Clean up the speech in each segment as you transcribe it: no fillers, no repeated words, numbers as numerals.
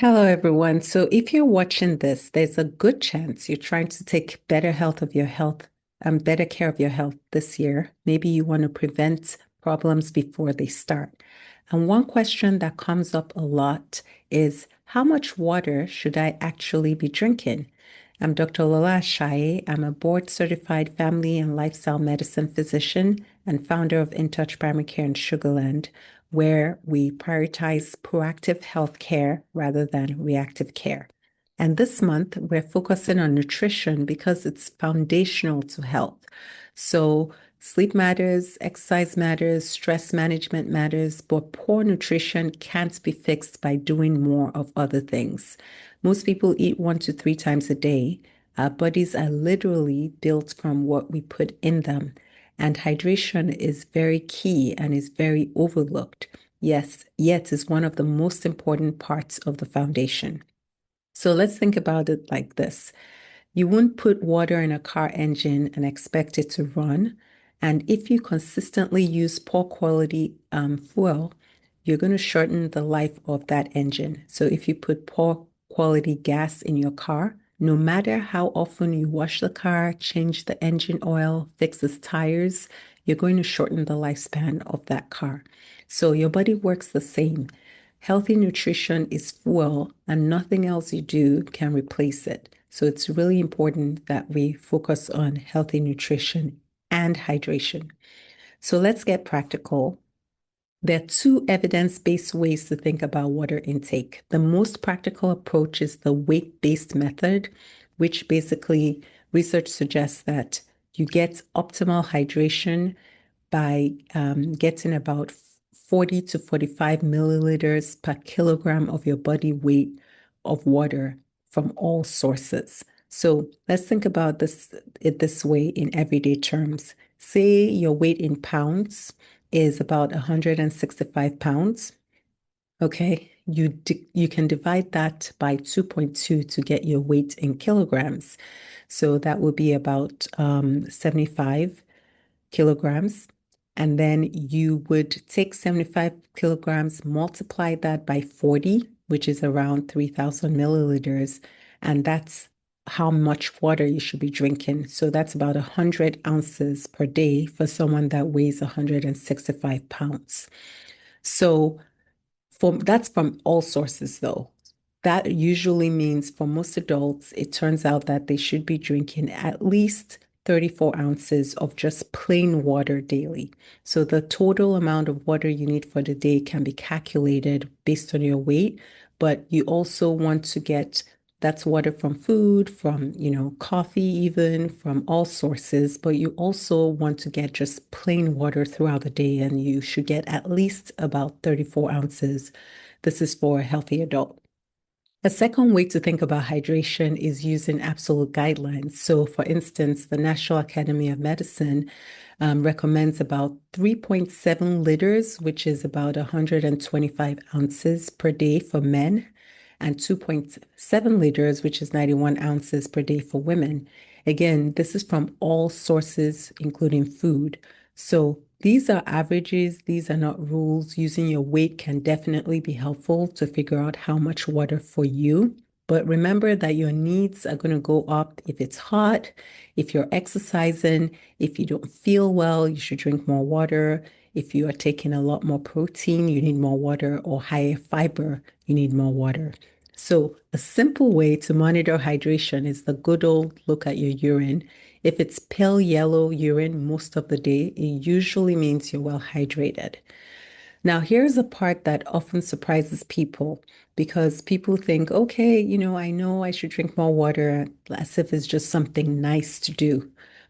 Hello, everyone. So, if you're watching this, there's a good chance you're trying to take better care of your health this year. Maybe you want to prevent problems before they start. And one question that comes up a lot is how much water should I actually be drinking? I'm Dr. Lola Ashaye. I'm a board certified family and lifestyle medicine physician and founder of InTouch Primary Care in Sugarland, where we prioritize proactive health care rather than reactive care. And this month, we're focusing on nutrition because it's foundational to health. So, sleep matters, exercise matters, stress management matters, but poor nutrition can't be fixed by doing more of other things. Most people eat 1 to 3 times a day. Our bodies are literally built from what we put in them. And hydration is very key and is very overlooked. Yes, yet is one of the most important parts of the foundation. So let's think about it like this. You wouldn't put water in a car engine and expect it to run. And if you consistently use poor quality fuel, you're going to shorten the life of that engine. So if you put poor quality gas in your car, no matter how often you wash the car, change the engine oil, fix its tires, you're going to shorten the lifespan of that car. So your body works the same. Healthy nutrition is fuel, and nothing else you do can replace it. So it's really important that we focus on healthy nutrition and hydration. So let's get practical. There are two evidence-based ways to think about water intake. The most practical approach is the weight-based method, which basically research suggests that you get optimal hydration by getting about 40 to 45 milliliters per kilogram of your body weight of water from all sources. So let's think about this way in everyday terms. Say your weight in pounds is about 165 pounds. Okay, you can divide that by 2.2 to get your weight in kilograms. So that would be about 75 kilograms. And then you would take 75 kilograms, multiply that by 40, which is around 3,000 milliliters. And that's how much water you should be drinking. So that's about 100 ounces per day for someone that weighs 165 pounds. So that's from all sources, though. That usually means for most adults, it turns out that they should be drinking at least 34 ounces of just plain water daily. So the total amount of water you need for the day can be calculated based on your weight, but you also want to get that's water from food, from, coffee, even from all sources, but you also want to get just plain water throughout the day, and you should get at least about 34 ounces. This is for a healthy adult. A second way to think about hydration is using absolute guidelines. So, for instance, the National Academy of Medicine recommends about 3.7 liters, which is about 125 ounces per day for men, and 2.7 liters, which is 91 ounces per day for women. Again, this is from all sources, including food. So these are averages, these are not rules. Using your weight can definitely be helpful to figure out how much water for you. But remember that your needs are going to go up if it's hot, if you're exercising, if you don't feel well, you should drink more water. If you are taking a lot more protein, you need more water, or higher fiber, you need more water. So, a simple way to monitor hydration is the good old look at your urine. If it's pale yellow urine most of the day, it usually means you're well hydrated. Now, here's a part that often surprises people because people think, okay, I know I should drink more water as if it's just something nice to do.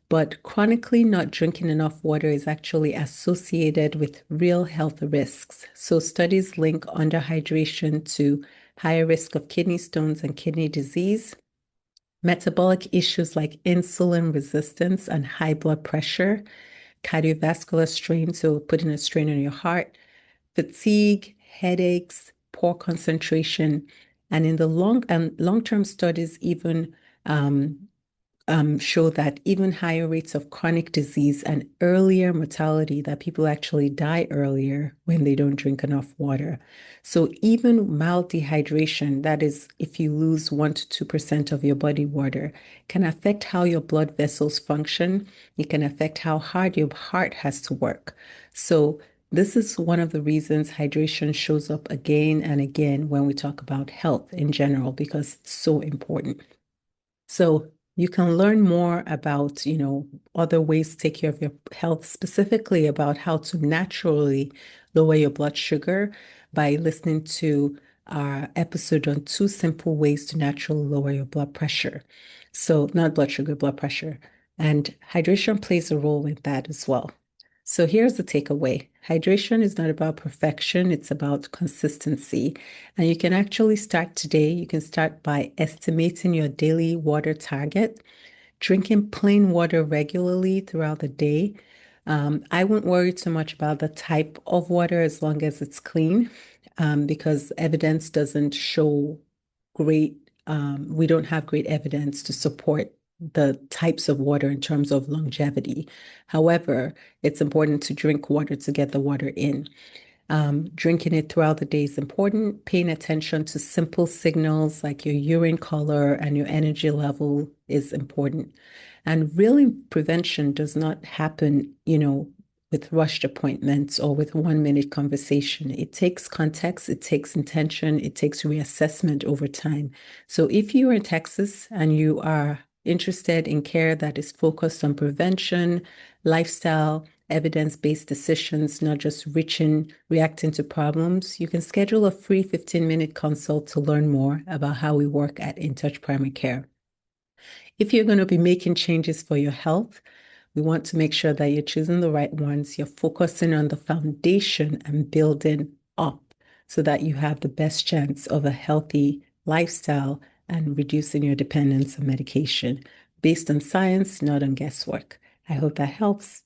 But chronically not drinking enough water is actually associated with real health risks. So studies link underhydration to higher risk of kidney stones and kidney disease, metabolic issues like insulin resistance and high blood pressure, cardiovascular strain, so putting a strain on your heart, fatigue, headaches, poor concentration, and in the long-term studies, even show that even higher rates of chronic disease and earlier mortality, that people actually die earlier when they don't drink enough water. So even mild dehydration, that is, if you lose 1 to 2% of your body water, can affect how your blood vessels function. It can affect how hard your heart has to work. So this is one of the reasons hydration shows up again and again when we talk about health in general, because it's so important. So you can learn more about, other ways to take care of your health, specifically about how to naturally lower your blood sugar by listening to our episode on 2 simple ways to naturally lower your blood pressure. So not blood sugar, blood pressure. And hydration plays a role in that as well. So here's the takeaway. Hydration is not about perfection, it's about consistency. And you can actually start today. You can start by estimating your daily water target, drinking plain water regularly throughout the day. I wouldn't worry too much about the type of water as long as it's clean, because evidence doesn't show great, we don't have great evidence to support the types of water in terms of longevity. However, it's important to drink water to get the water in. Drinking it throughout the day is important. Paying attention to simple signals like your urine color and your energy level is important. And really, prevention does not happen, with rushed appointments or with 1 minute conversation. It takes context, it takes intention, it takes reassessment over time. So if you're in Texas and you are interested in care that is focused on prevention, lifestyle, evidence-based decisions, not just reacting to problems, you can schedule a free 15-minute consult to learn more about how we work at InTouch Primary Care. If you're going to be making changes for your health, we want to make sure that you're choosing the right ones. You're focusing on the foundation and building up so that you have the best chance of a healthy lifestyle and reducing your dependence on medication based on science, not on guesswork. I hope that helps.